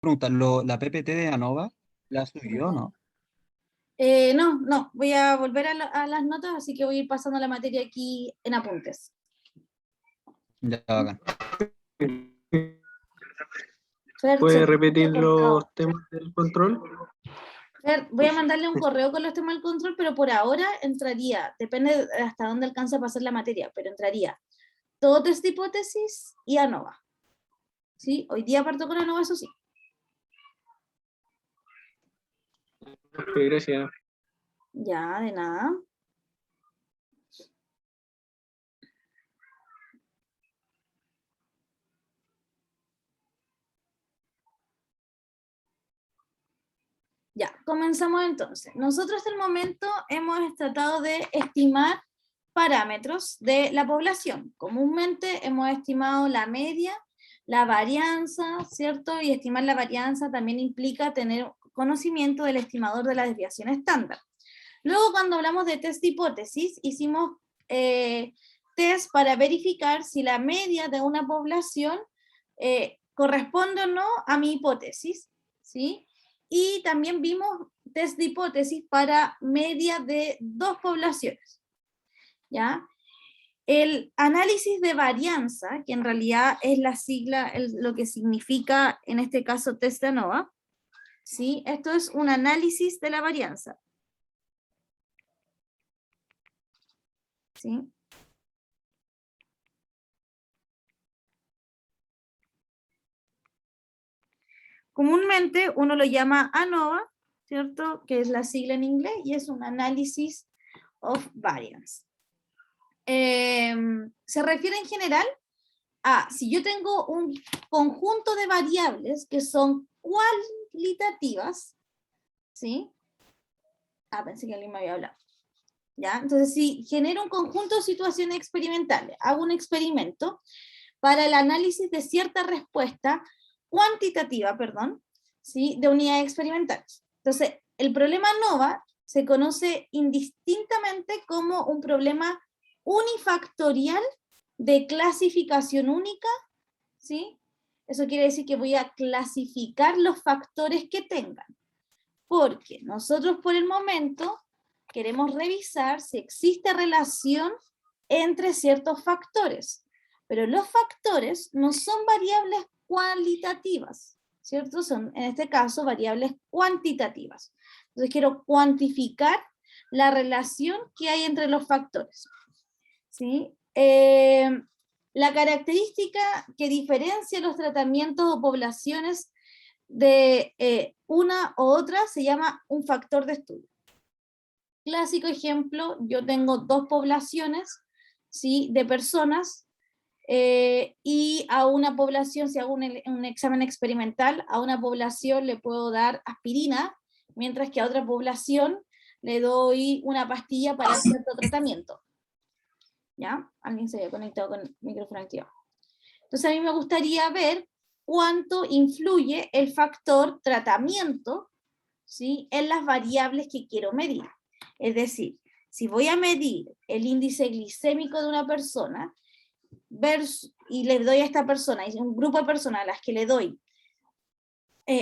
pregunta, ¿la PPT de ANOVA la subió o no? No, no, voy a volver a las notas, así que voy a ir pasando la materia aquí en apuntes. Ya, bacán. Fer, se ¿Puede te repetir escucha cortado. los temas del control? Fer, voy a mandarle un correo con los temas del control, pero por ahora entraría, depende de hasta dónde alcanza a pasar la materia, pero entraría todo test de hipótesis y ANOVA. ¿Sí? Hoy día parto con ANOVA, eso sí. Ok, gracias. Ya, de nada. Ya, comenzamos entonces. Nosotros hasta el momento hemos tratado de estimar parámetros de la población. Comúnmente hemos estimado la media, la varianza, ¿cierto? Y estimar la varianza también implica tener conocimiento del estimador de la desviación estándar. Luego, cuando hablamos de test de hipótesis, hicimos test para verificar si la media de una población corresponde o no a mi hipótesis, ¿sí? Y también vimos test de hipótesis para media de dos poblaciones, ¿ya? El análisis de varianza, que en realidad es la sigla, lo que significa en este caso test de ANOVA, ¿sí? Esto es un análisis de la varianza, ¿sí? Comúnmente uno lo llama ANOVA, ¿cierto? Que es la sigla en inglés, y es un análisis of variance. Se refiere en general a si yo tengo un conjunto de variables que son cualitativas, ¿sí? Pensé que alguien me había hablado. ¿Ya? Entonces, si genero un conjunto de situaciones experimentales, hago un experimento para el análisis de cierta respuesta cuantitativa, perdón, ¿sí? De unidades experimentales. Entonces, el problema ANOVA se conoce indistintamente como un problema unifactorial de clasificación única, ¿sí? Eso quiere decir que voy a clasificar los factores que tengan, porque nosotros por el momento queremos revisar si existe relación entre ciertos factores, pero los factores no son variables cualitativas, ¿cierto? Son, en este caso, variables cuantitativas. Entonces quiero cuantificar la relación que hay entre los factores, ¿sí? La característica que diferencia los tratamientos o poblaciones de una u otra se llama un factor de estudio. Clásico ejemplo, yo tengo dos poblaciones, ¿sí? De personas, y a una población, si hago un examen experimental, a una población le puedo dar aspirina, mientras que a otra población le doy una pastilla para cierto tratamiento. ¿Ya? Alguien se había conectado con el micrófono activado. Entonces a mí me gustaría ver cuánto influye el factor tratamiento, ¿sí? En las variables que quiero medir. Es decir, si voy a medir el índice glicémico de una persona y le doy a esta persona, y un grupo de personas a las que le doy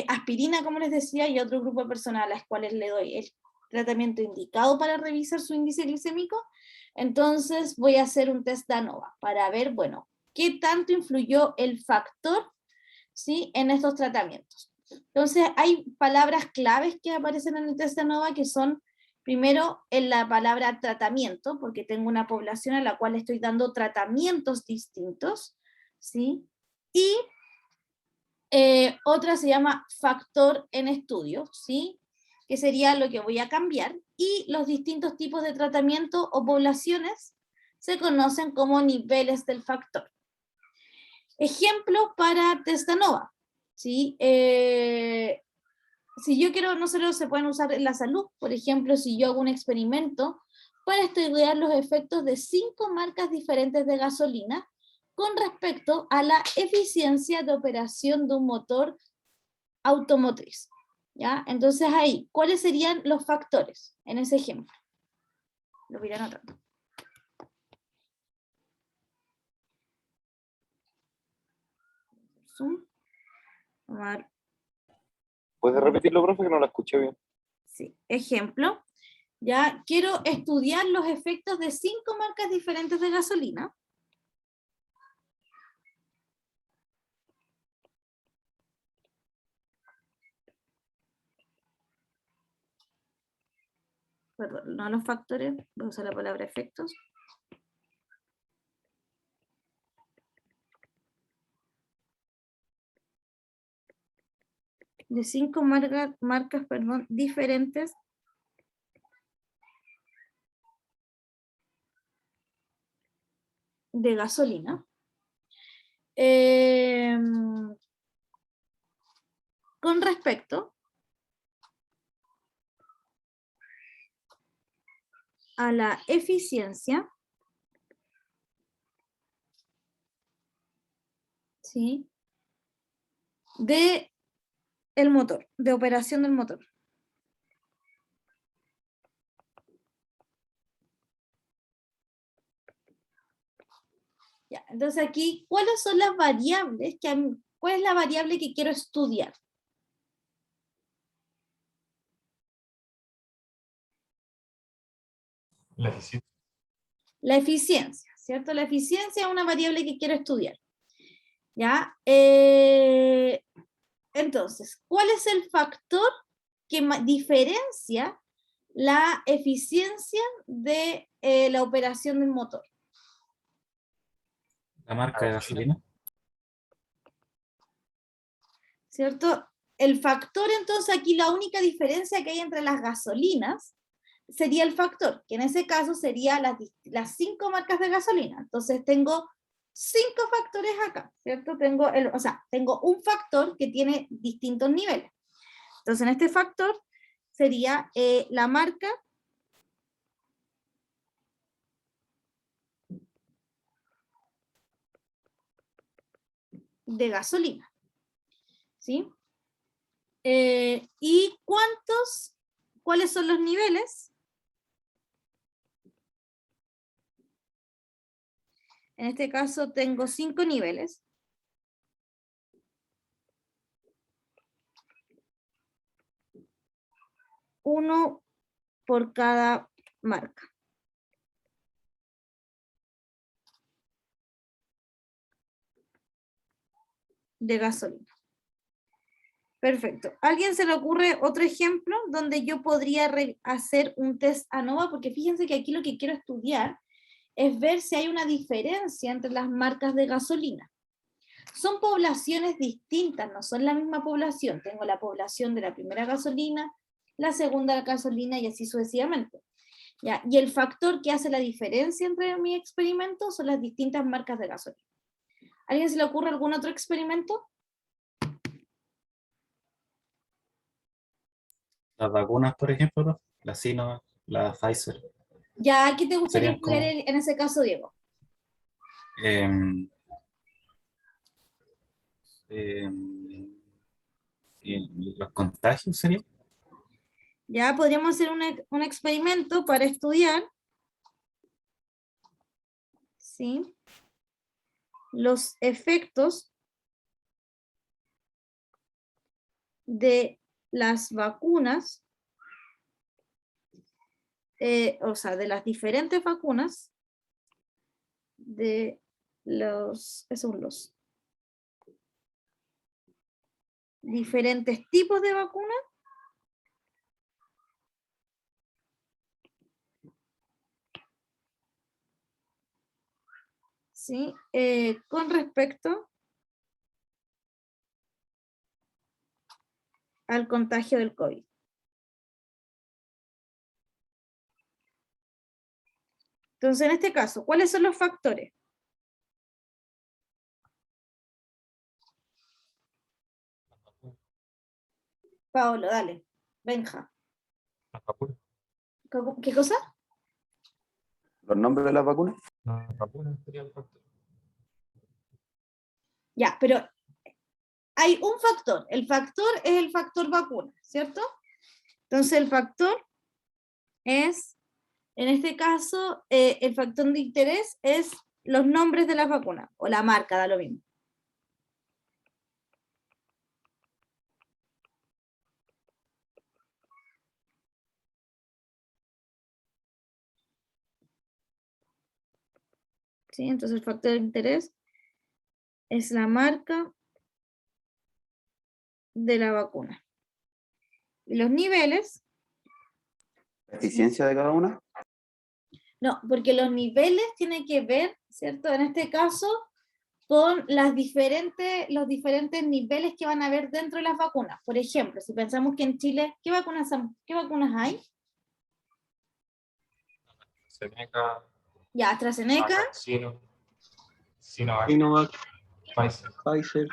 aspirina, como les decía, y otro grupo de personas a las cuales le doy el tratamiento indicado para revisar su índice glicémico, entonces voy a hacer un test de ANOVA para ver, bueno, qué tanto influyó el factor, ¿sí? En estos tratamientos. Entonces hay palabras claves que aparecen en el test de ANOVA que son, primero, en la palabra tratamiento, porque tengo una población a la cual estoy dando tratamientos distintos, ¿sí? Y otra se llama factor en estudio, ¿sí? Que sería lo que voy a cambiar. Y los distintos tipos de tratamiento o poblaciones se conocen como niveles del factor. Ejemplo para test ANOVA, ¿sí? Si yo quiero, no solo se pueden usar en la salud, por ejemplo, si yo hago un experimento para estudiar los efectos de 5 marcas diferentes de gasolina con respecto a la eficiencia de operación de un motor automotriz, ¿ya? Entonces ahí, ¿cuáles serían los factores en ese ejemplo? Lo voy a anotar. Zoom. Vamos a ver. ¿Puedes repetirlo, profe, que no la escuché bien? Sí, ejemplo. Ya quiero estudiar los efectos de 5 marcas diferentes de gasolina. Perdón, no los factores, voy a usar la palabra efectos. De 5 marcas, perdón, diferentes de gasolina. Con respecto a la eficiencia, ¿sí?, de el motor, de operación del motor. Ya, entonces aquí, ¿cuáles son las variables cuál es la variable que quiero estudiar? La eficiencia. La eficiencia, ¿cierto? La eficiencia es una variable que quiero estudiar. ¿Ya? Entonces, ¿cuál es el factor que diferencia la eficiencia de la operación del motor? La marca de gasolina. ¿Cierto? El factor, entonces, aquí la única diferencia que hay entre las gasolinas sería el factor, que en ese caso sería las 5 marcas de gasolina. Entonces tengo 5 factores acá, ¿cierto? Tengo un factor que tiene distintos niveles. Entonces en este factor sería la marca de gasolina, ¿sí? ¿Y cuáles son los niveles? En este caso tengo 5 niveles. Uno por cada marca. De gasolina. Perfecto. ¿A alguien se le ocurre otro ejemplo donde yo podría hacer un test ANOVA? Porque fíjense que aquí lo que quiero estudiar es ver si hay una diferencia entre las marcas de gasolina. Son poblaciones distintas, no son la misma población. Tengo la población de la primera gasolina, la segunda gasolina y así sucesivamente. ¿Ya? Y el factor que hace la diferencia entre mi experimento son las distintas marcas de gasolina. ¿A alguien se le ocurre algún otro experimento? Las vacunas, por ejemplo, la Sinovac, la Pfizer. Ya, ¿qué te gustaría Serían como- estudiar en ese caso, Diego? em, em, los contagios serían. Ya podríamos hacer un experimento para estudiar, ¿sí?, los efectos de las vacunas, o sea, de las diferentes vacunas, de los diferentes tipos de vacunas, ¿sí?, con respecto al contagio del COVID. Entonces, en este caso, ¿cuáles son los factores? Paolo, dale. Benja. Las vacunas. ¿Qué cosa? ¿Los nombres de las vacunas? Las vacunas serían el factor. Ya, pero hay un factor. El factor es el factor vacuna, ¿cierto? Entonces el factor es, en este caso, el factor de interés es los nombres de las vacunas, o la marca, da lo mismo. ¿sí? Entonces el factor de interés es la marca de la vacuna. Y los niveles, ¿Eficiencia de cada una? no, porque los niveles tienen que ver, ¿cierto? En este caso, con los diferentes niveles que van a haber dentro de las vacunas. Por ejemplo, si pensamos que en Chile, ¿qué vacunas hay? Seneca, Ya, AstraZeneca, Sino, Sinovac, Sinovac, Pfizer. Pfizer,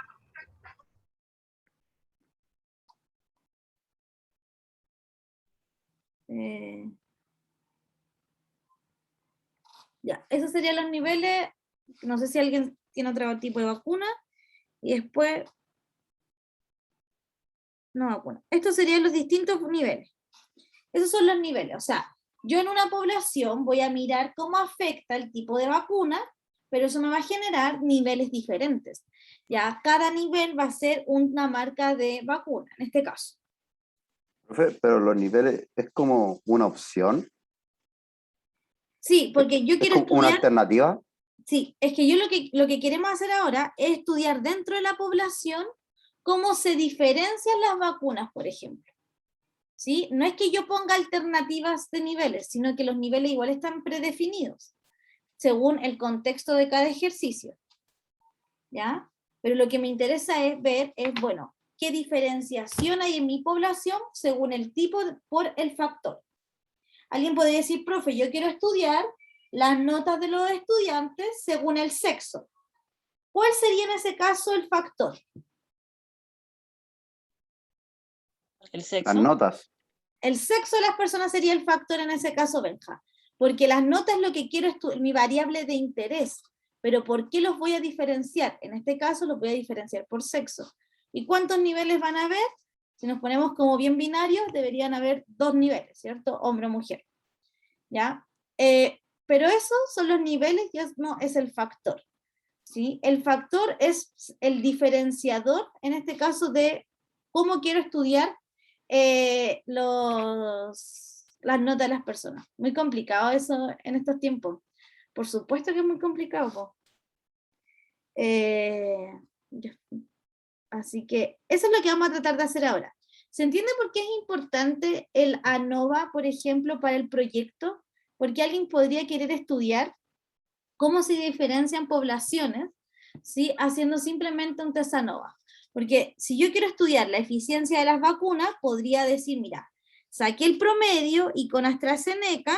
ya, esos serían los niveles. No sé si alguien tiene otro tipo de vacuna. Y después, no vacuna. Estos serían los distintos niveles. Esos son los niveles. O sea, yo en una población voy a mirar cómo afecta el tipo de vacuna, pero eso me va a generar niveles diferentes. Ya, cada nivel va a ser una marca de vacuna, en este caso. Profe, pero los niveles es como una opción, Sí, porque yo es quiero como una estudiar. alternativa. Sí, es que yo lo que queremos hacer ahora es estudiar dentro de la población cómo se diferencian las vacunas, por ejemplo. ¿Sí? No es que yo ponga alternativas de niveles, sino que los niveles igual están predefinidos, según el contexto de cada ejercicio. ¿Ya? Pero lo que me interesa es ver, bueno, qué diferenciación hay en mi población según el tipo, por el factor. Alguien podría decir, profe, yo quiero estudiar las notas de los estudiantes según el sexo. ¿Cuál sería en ese caso el factor? El Las sexo. notas. El sexo de las personas sería el factor en ese caso, Benja. Porque las notas es lo que quiero estudiar, mi variable de interés. Pero ¿por qué los voy a diferenciar? En este caso los voy a diferenciar por sexo. ¿Y cuántos niveles van a haber? Si nos ponemos como bien binarios, deberían haber 2 niveles, ¿cierto? Hombre o mujer. ¿Ya? Pero esos son los niveles, ya no es el factor. ¿Sí? El factor es el diferenciador, en este caso, de cómo quiero estudiar las notas de las personas. Muy complicado eso en estos tiempos. Por supuesto que es muy complicado. Po. Así que eso es lo que vamos a tratar de hacer ahora. ¿Se entiende por qué es importante el ANOVA, por ejemplo, para el proyecto? Porque alguien podría querer estudiar cómo se diferencian poblaciones, ¿sí? Haciendo simplemente un test ANOVA. Porque si yo quiero estudiar la eficiencia de las vacunas, podría decir, mira, saqué el promedio y con AstraZeneca,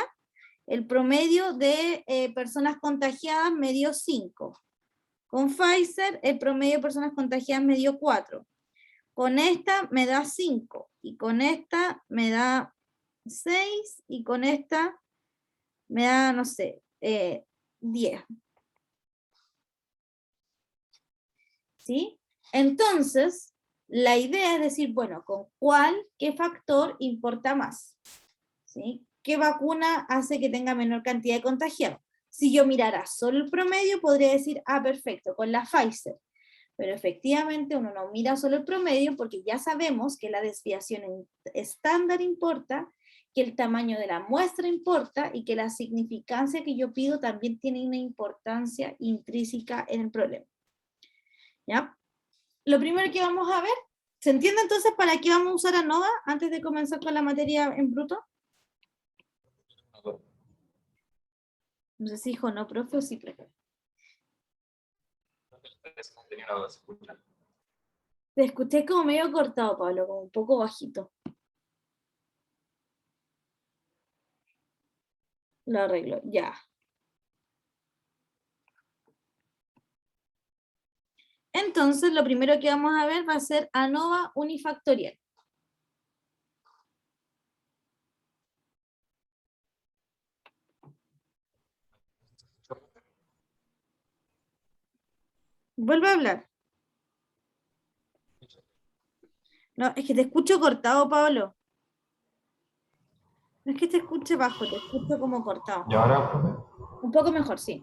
el promedio de personas contagiadas me dio 5. Con Pfizer, el promedio de personas contagiadas me dio 4. Con esta me da 5. Y con esta me da 6. Y con esta me da, no sé, 10. ¿Sí? Entonces, la idea es decir, bueno, ¿con qué factor importa más? ¿Sí? ¿Qué vacuna hace que tenga menor cantidad de contagiados? Si yo mirara solo el promedio, podría decir, perfecto, con la Pfizer. Pero efectivamente uno no mira solo el promedio porque ya sabemos que la desviación estándar importa, que el tamaño de la muestra importa y que la significancia que yo pido también tiene una importancia intrínseca en el problema. ¿Ya? Lo primero que vamos a ver, ¿se entiende entonces para qué vamos a usar ANOVA antes de comenzar con la materia en bruto? No sé si dijo no, profe, o sí, profe. Te escuché como medio cortado, Pablo, como un poco bajito. Lo arreglo, ya. Entonces, lo primero que vamos a ver va a ser ANOVA unifactorial. Vuelve a hablar. No, es que te escucho cortado, Pablo. No es que te escuche bajo, te escucho como cortado. ¿Y ahora, profe? Un poco mejor, sí.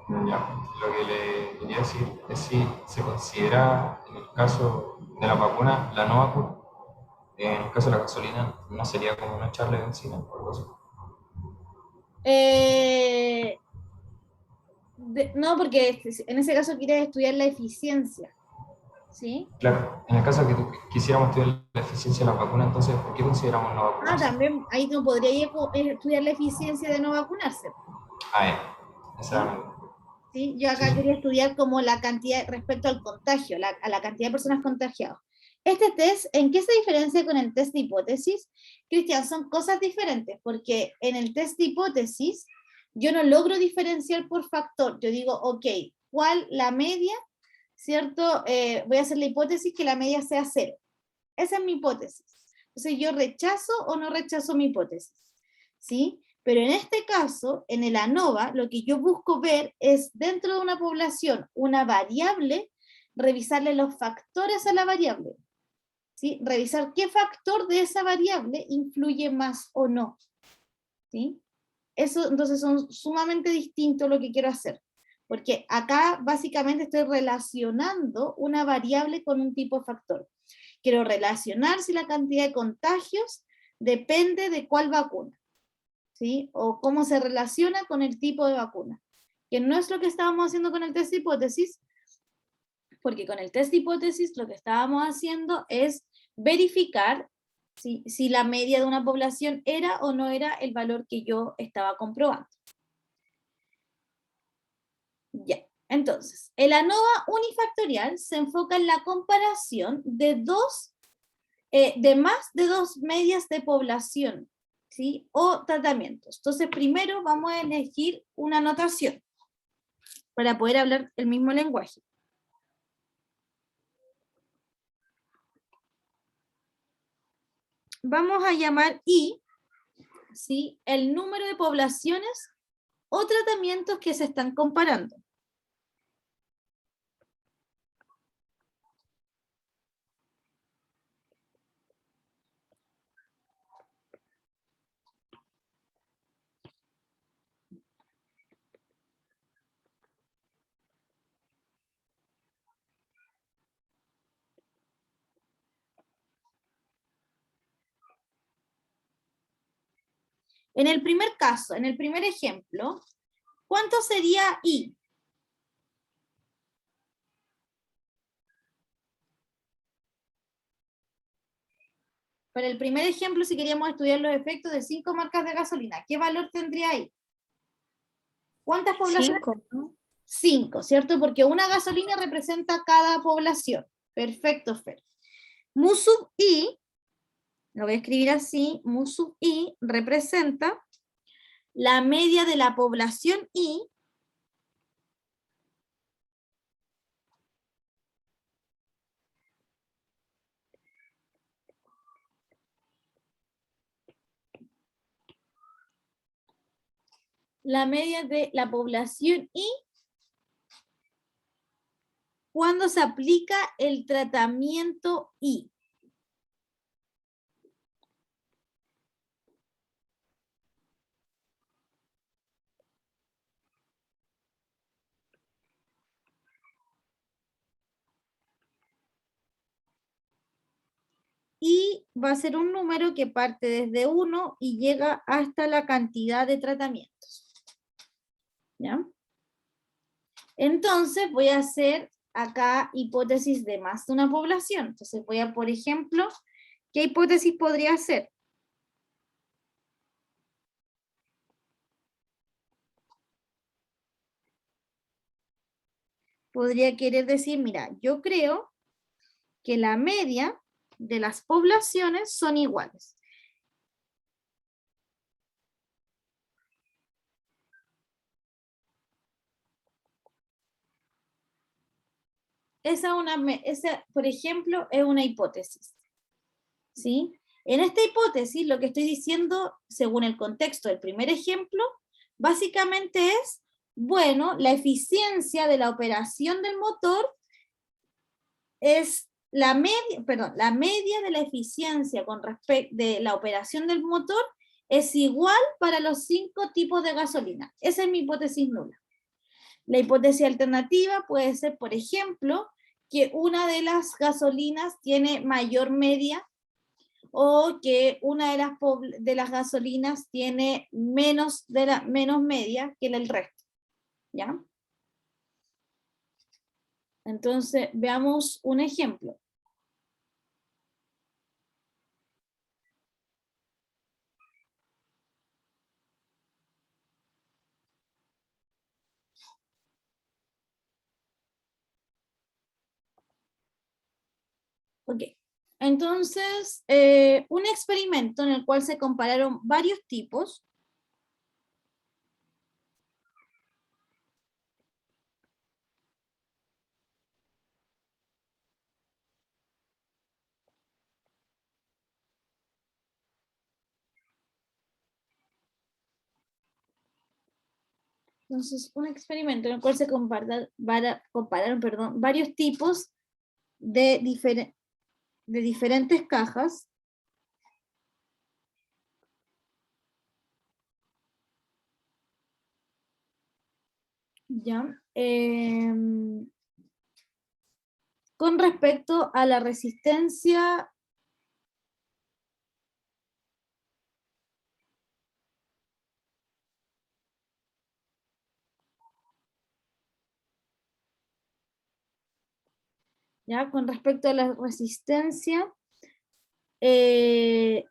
Ya, lo que le quería decir es si se considera, en el caso de la vacuna, la no vacuna, en el caso de la gasolina, no sería como una charla de benzina o algo así. No, porque en ese caso quieres estudiar la eficiencia, ¿sí? Claro, en el caso de que quisiéramos estudiar la eficiencia de la vacuna, entonces, ¿por qué consideramos no Ah, vacunarse? también ahí no podría estudiar la eficiencia de no vacunarse, Esa era mi- ¿sí? Yo acá Sí. quería estudiar como la cantidad respecto al contagio, a la cantidad de personas contagiadas. Este test, ¿en qué se diferencia con el test de hipótesis? Cristian, son cosas diferentes, porque en el test de hipótesis yo no logro diferenciar por factor. Yo digo, ok, ¿cuál la media? ¿Cierto? Voy a hacer la hipótesis que la media sea 0. Esa es mi hipótesis. Entonces yo rechazo o no rechazo mi hipótesis, ¿sí? Pero en este caso, en el ANOVA, lo que yo busco ver es dentro de una población, una variable, revisarle los factores a la variable, ¿sí? Revisar qué factor de esa variable influye más o no, ¿sí? Eso entonces son sumamente distintos lo que quiero hacer, porque acá básicamente estoy relacionando una variable con un tipo de factor. Quiero relacionar si la cantidad de contagios depende de cuál vacuna, ¿sí? O cómo se relaciona con el tipo de vacuna, que no es lo que estábamos haciendo con el test de hipótesis, porque con el test de hipótesis lo que estábamos haciendo es verificar si la media de una población era o no era el valor que yo estaba comprobando. Ya, entonces, el ANOVA unifactorial se enfoca en la comparación de más de dos medias de población, ¿sí? O tratamientos. Entonces, primero vamos a elegir una notación para poder hablar el mismo lenguaje. Vamos a llamar I, ¿sí? El número de poblaciones o tratamientos que se están comparando. En el primer caso, en el primer ejemplo, ¿cuánto sería I? Para el primer ejemplo, si queríamos estudiar los efectos de 5 marcas de gasolina, ¿qué valor tendría ahí? ¿Cuántas poblaciones? 5, ¿cierto? Porque una gasolina representa cada población. Perfecto, Fer. Mu sub I, lo voy a escribir así, mu sub I representa la media de la población I cuando se aplica el tratamiento I. Y va a ser un número que parte desde 1 y llega hasta la cantidad de tratamientos. ¿Ya? Entonces voy a hacer acá hipótesis de más de una población. Entonces voy a, por ejemplo, ¿qué hipótesis podría hacer? Podría querer decir, mira, yo creo que la media de las poblaciones son iguales. Esa, por ejemplo, es una hipótesis. ¿Sí? En esta hipótesis, lo que estoy diciendo, según el contexto del primer ejemplo, básicamente es, bueno, la eficiencia de la operación del motor es la media de la eficiencia con respecto de la operación del motor es igual para los 5 tipos de gasolina. Esa es mi hipótesis nula. La hipótesis alternativa puede ser, por ejemplo, que una de las gasolinas tiene mayor media o que una de las gasolinas tiene menos media que el resto, ¿ya? Entonces, veamos un ejemplo. Ok, entonces, un experimento en el cual se compararon varios tipos. Entonces, un experimento en el cual se compararon, perdón, varios tipos de diferentes cajas. ¿Ya? Con respecto a la resistencia ¿ya? Con respecto a la resistencia de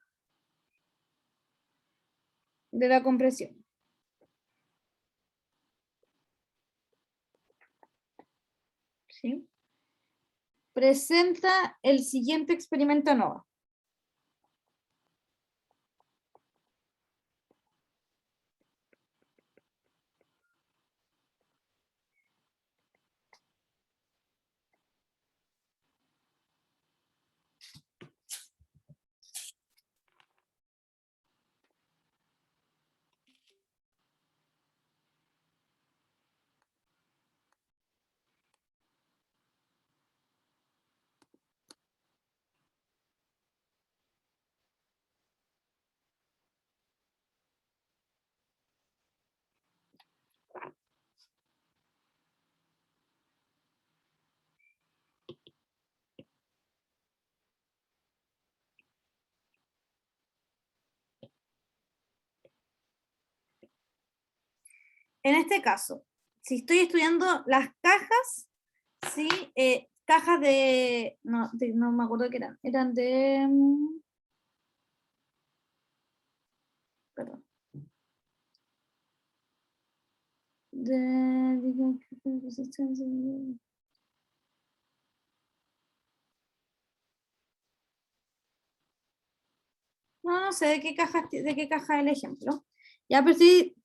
la compresión. ¿Sí? Presenta el siguiente experimento ANOVA. En este caso, si estoy estudiando las cajas, ¿sí? Cajas no me acuerdo qué eran de... Perdón. No sé de qué caja es el ejemplo. Ya, pero estoy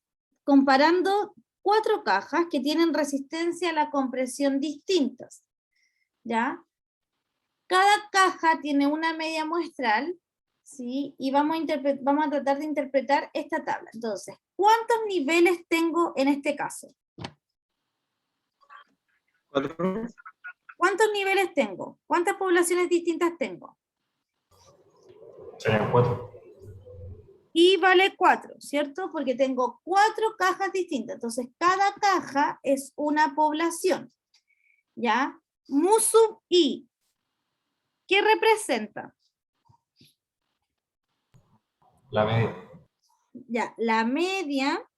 comparando 4 cajas que tienen resistencia a la compresión distintas. ¿Ya? Cada caja tiene una media muestral, ¿sí? Y vamos a tratar de interpretar esta tabla. Entonces, ¿cuántos niveles tengo en este caso? 4. ¿Cuántos niveles tengo? ¿Cuántas poblaciones distintas tengo? Serían 4. Y vale 4, ¿cierto? Porque tengo 4 cajas distintas. Entonces, cada caja es una población. ¿Ya? Mu sub i. ¿Qué representa? La media. Ya, la media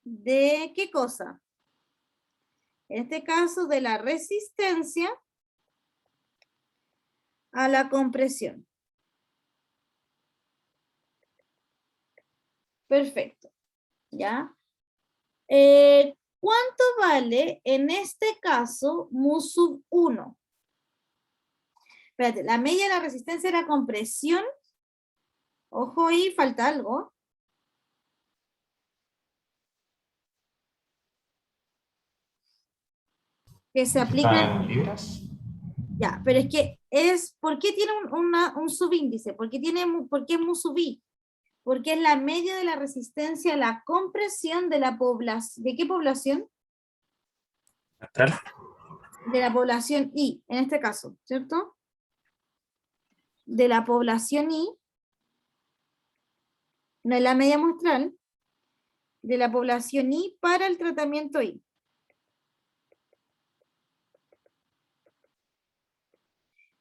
de ¿qué cosa? En este caso, de la resistencia a la compresión. Perfecto. ¿Ya? ¿Cuánto vale en este caso mu sub 1? Espérate, la media de la resistencia a la compresión. Ojo ahí, falta algo. Que se aplica. ¿Están en libras? Ya, pero es que ¿por qué tiene un subíndice? ¿Por qué es mu sub i? Porque es la media de la resistencia a la compresión de la población. ¿De qué población? Astral. De la población I, en este caso, ¿cierto? De la población I, no es la media muestral, de la población I para el tratamiento I.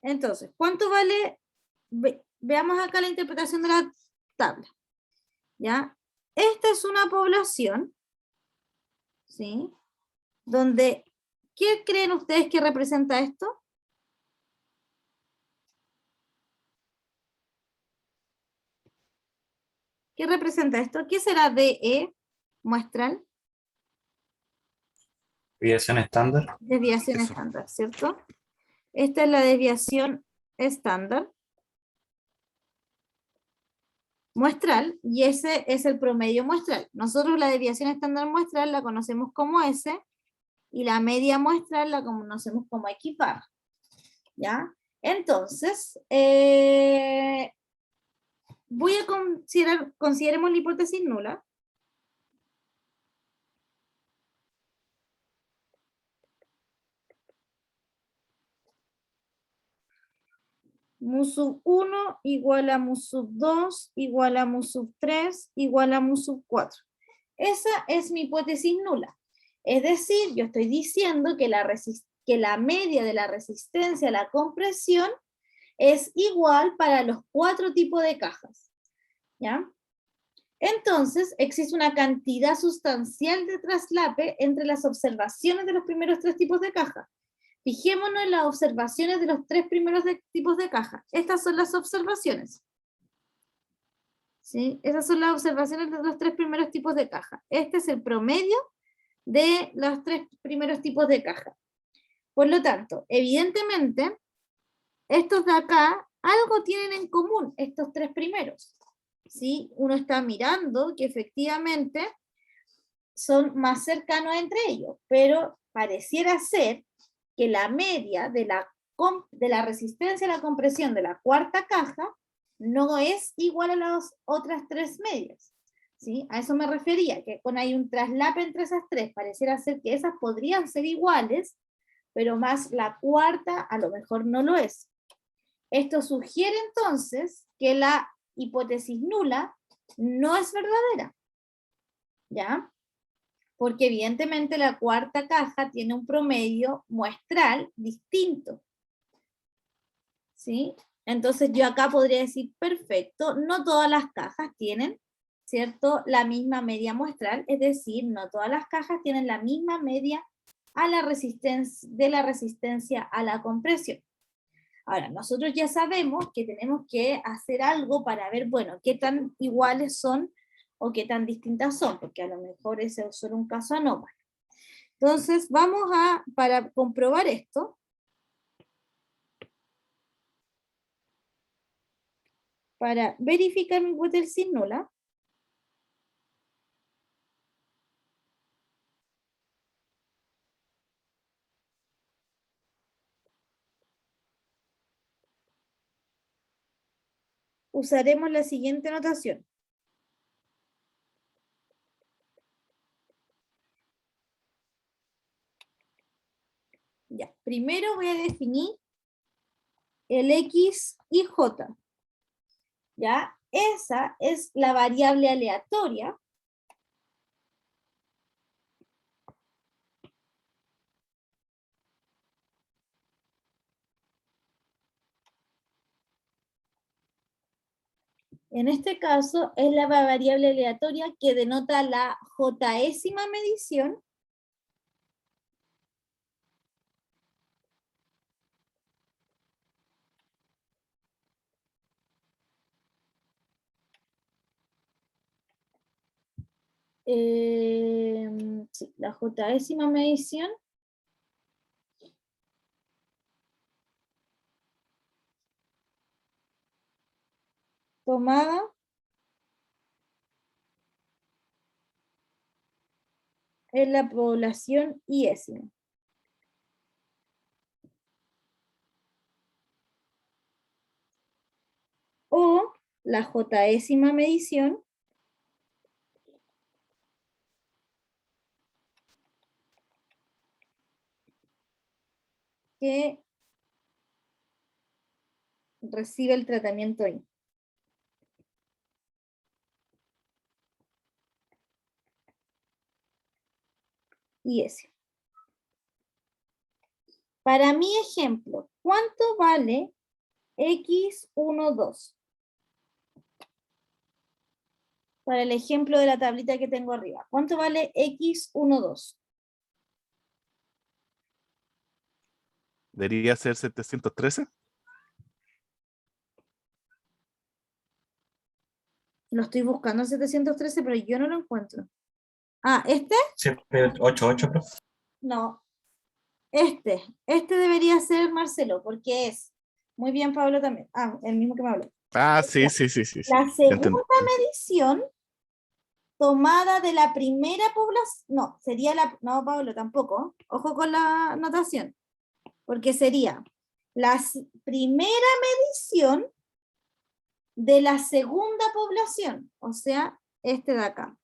Entonces, ¿cuánto vale? Veamos acá la interpretación de la tabla. ¿Ya? Esta es una población, ¿sí? donde, ¿qué creen ustedes que representa esto? ¿Qué representa esto? ¿Qué será DE muestral? Desviación estándar. Desviación Eso. estándar, ¿cierto? Esta es la desviación estándar muestral y ese es el promedio muestral. Nosotros la desviación estándar muestral la conocemos como S y la media muestral la conocemos como X bar. ¿Ya? Entonces, voy a consideremos la hipótesis nula. Mu sub 1 igual a mu sub 2 igual a mu sub 3 igual a mu sub 4. Esa es mi hipótesis nula. Es decir, yo estoy diciendo que la media de la resistencia a la compresión es igual para los 4 tipos de cajas. ¿Ya? Entonces, existe una cantidad sustancial de traslape entre las observaciones de los primeros 3 tipos de caja. Fijémonos en las observaciones de los 3 primeros tipos de caja. Estas son las observaciones. ¿Sí? Esas son las observaciones de los 3 primeros tipos de caja. Este es el promedio de los 3 primeros tipos de caja. Por lo tanto, evidentemente, estos de acá algo tienen en común, estos 3 primeros. ¿Sí? Uno está mirando que efectivamente son más cercanos entre ellos, pero pareciera ser que la media de la resistencia a la compresión de la cuarta caja no es igual a las otras 3 medias. ¿Sí? A eso me refería, que cuando hay un traslape entre esas 3, pareciera ser que esas podrían ser iguales, pero más la cuarta a lo mejor no lo es. Esto sugiere entonces que la hipótesis nula no es verdadera. ¿Ya? Porque evidentemente la cuarta caja tiene un promedio muestral distinto. ¿Sí? Entonces yo acá podría decir, perfecto, no todas las cajas tienen, ¿cierto?, la misma media muestral, es decir, no todas las cajas tienen la misma media a la resistencia a la compresión. Ahora, nosotros ya sabemos que tenemos que hacer algo para ver, bueno, qué tan iguales son o qué tan distintas son, porque a lo mejor ese es solo un caso anómalo. Entonces, para comprobar esto, para verificar mi hipótesis nula, usaremos la siguiente notación. Ya, primero voy a definir el X y J. ¿Ya? Esa es la variable aleatoria en este caso es la variable aleatoria que denota la jésima medición sí, la jésima medición tomada en la población iésima. O la jésima medición que recibe el tratamiento I. IS. Para mi ejemplo, ¿cuánto vale X12? Para el ejemplo de la tablita que tengo arriba. ¿Cuánto vale X12? Debería ser 713. Lo estoy buscando en 713, pero yo no lo encuentro. Ah, ¿este? 788, profe. No. Este debería ser Marcelo, porque es. Muy bien, Pablo también. Ah, el mismo que me habló. Ah, sí. La Ya segunda entendí. medición tomada de la primera población, no, sería la, no, Pablo, tampoco, ojo con la anotación, porque sería la primera medición de la segunda población, o sea, este de acá.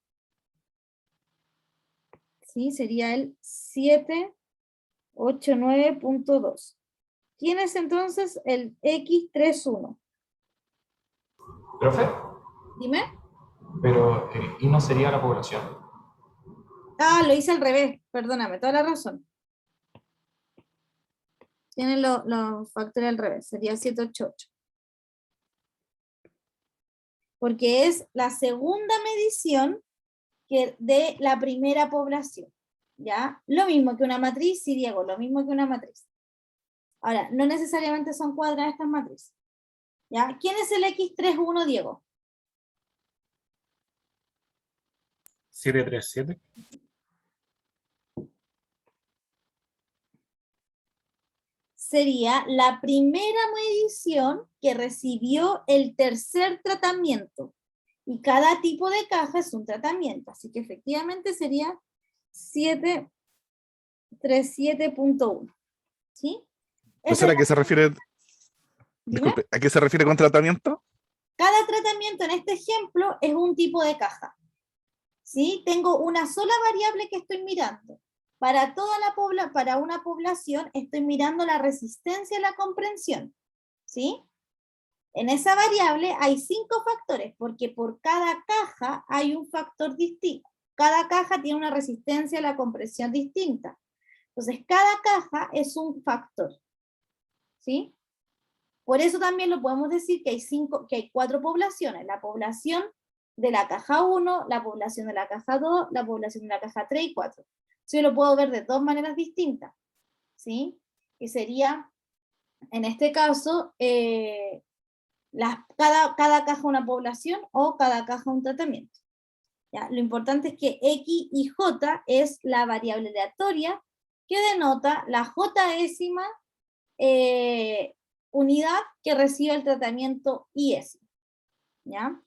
¿Sí? Sería el 789.2. ¿Quién es entonces el X31? Profe, Dime. pero ¿y no sería la población? Ah, lo hice al revés, perdóname, toda la razón. Tienen los factores al revés, sería 788. Porque es la segunda medición de la primera población. ¿Ya? Lo mismo que una matriz, sí, Diego, lo mismo que una matriz. Ahora, no necesariamente son cuadradas estas matrices. ¿Ya? ¿Quién es el X31, Diego? 737. Sería la primera medición que recibió el tercer tratamiento. Y cada tipo de caja es un tratamiento. Así que efectivamente sería 737.1. ¿Sí? Profesora, ¿a qué se refiere? Dime. Disculpe, ¿a qué se refiere con tratamiento? Cada tratamiento en este ejemplo es un tipo de caja. ¿Sí? Tengo una sola variable que estoy mirando. Para para una población estoy mirando la resistencia a la comprensión. ¿Sí? En esa variable hay 5 factores, porque por cada caja hay un factor distinto. Cada caja tiene una resistencia a la compresión distinta. Entonces, cada caja es un factor. ¿Sí? Por eso también lo podemos decir que hay 4 poblaciones. La población de la caja 1, la población de la caja 2, la población de la caja 3 y 4. Yo lo puedo ver de 2 maneras distintas. ¿Sí? Que sería, en este caso, cada caja una población o cada caja un tratamiento. ¿Ya? Lo importante es que X y J es la variable aleatoria que denota la J-ésima unidad que recibe el tratamiento IS. ¿Ya?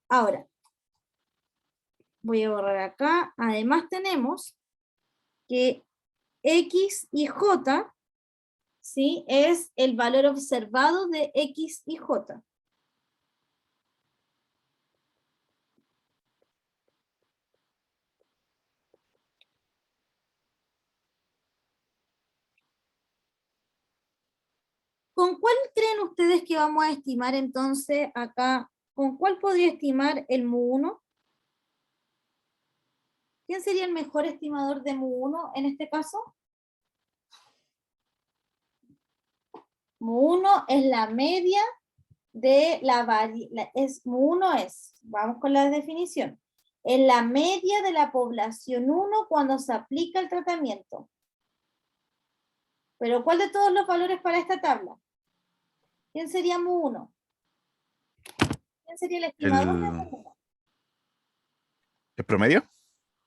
Ahora, voy a borrar acá. Además tenemos que X y J, ¿sí? Es el valor observado de X y J. ¿Con cuál creen ustedes que vamos a estimar entonces acá? ¿Con cuál podría estimar el mu1? ¿Quién sería el mejor estimador de mu1 en este caso? Mu1 es la media de la variable. Mu1 es, vamos con la definición, es la media de la población 1 cuando se aplica el tratamiento. Pero ¿cuál de todos los valores para esta tabla? ¿Quién sería mu1? ¿Quién sería el estimador de mu1? ¿El promedio?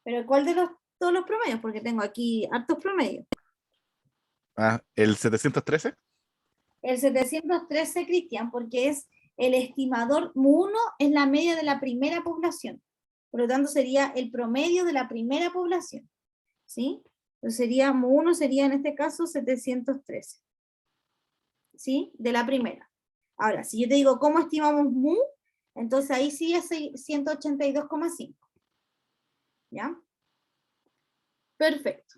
Pero ¿cuál de todos los promedios? Porque tengo aquí hartos promedios. Ah, ¿el 713? El 713, Cristian, porque es el estimador mu1 es la media de la primera población. Por lo tanto, sería el promedio de la primera población. ¿Sí? Entonces sería mu1 sería en este caso 713. ¿Sí? De la primera. Ahora, si yo te digo cómo estimamos mu, entonces ahí sí es 182,5. ¿Ya? Perfecto.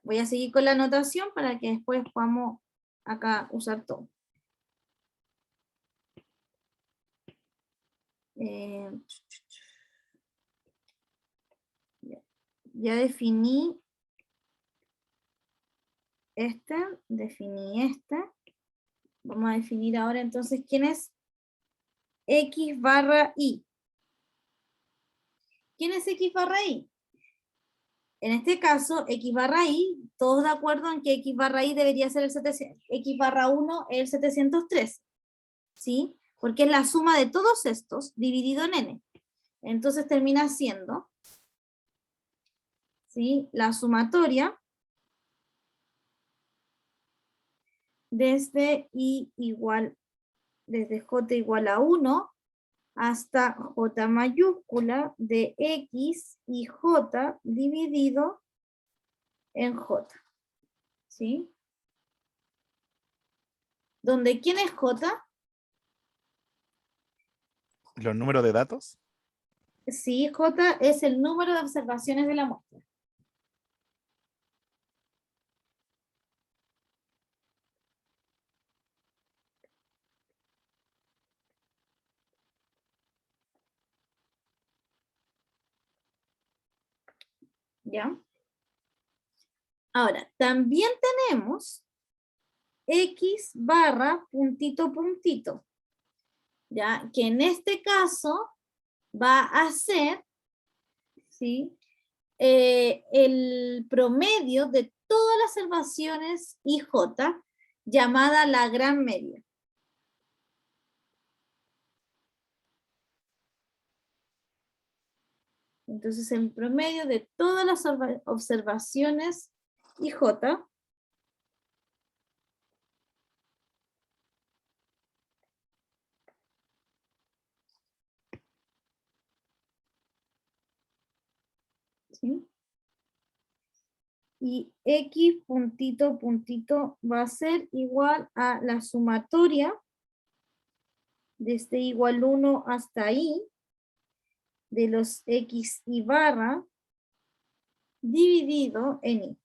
Voy a seguir con la anotación para que después podamos acá usar todo. Ya definí definí este. Vamos a definir ahora entonces quién es X barra Y. ¿Quién es X barra Y? En este caso, X barra Y, todos de acuerdo en que X barra Y debería ser el 700, X barra 1 el 713, ¿sí? Porque es la suma de todos estos dividido en N. Entonces termina siendo, ¿sí? La sumatoria desde J igual a 1 hasta J mayúscula de X y J dividido en J, ¿sí? Donde, ¿quién es J? Los números de datos. Sí, J es el número de observaciones de la muestra. ¿Ya? Ahora, también tenemos X barra puntito puntito, ¿ya? Que en este caso va a ser, ¿sí? El promedio de todas las observaciones IJ, llamada la gran media. Entonces, el promedio de todas las observaciones IJ ¿sí? Y X puntito puntito va a ser igual a la sumatoria desde igual 1 hasta I de los X y barra dividido en I.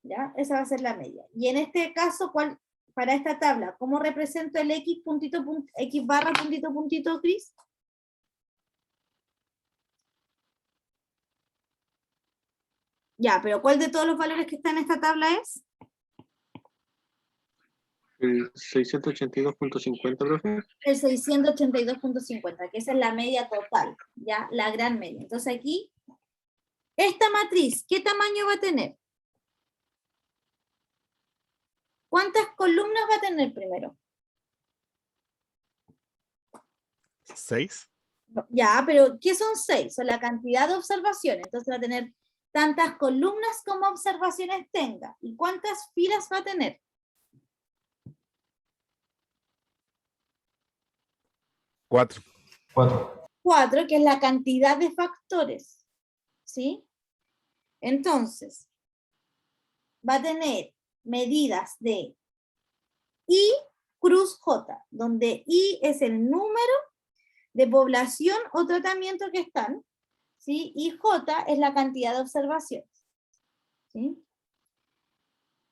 ¿Ya? Esa va a ser la media. Y en este caso, ¿cuál, para esta tabla, cómo represento el X puntito, X barra puntito puntito, Cris? Ya, pero ¿cuál de todos los valores que están en esta tabla es? El 682.50, profe. El 682.50, que esa es la media total, ya, la gran media. Entonces aquí, esta matriz, ¿qué tamaño va a tener? ¿Cuántas columnas va a tener primero? 6. Ya, pero ¿qué son 6? Son la cantidad de observaciones. Entonces va a tener tantas columnas como observaciones tenga. ¿Y cuántas filas va a tener? 4. 4. 4, que es la cantidad de factores. ¿Sí? Entonces, va a tener medidas de I cruz J, donde I es el número de población o tratamiento que están, ¿sí? Y J es la cantidad de observaciones. ¿Sí?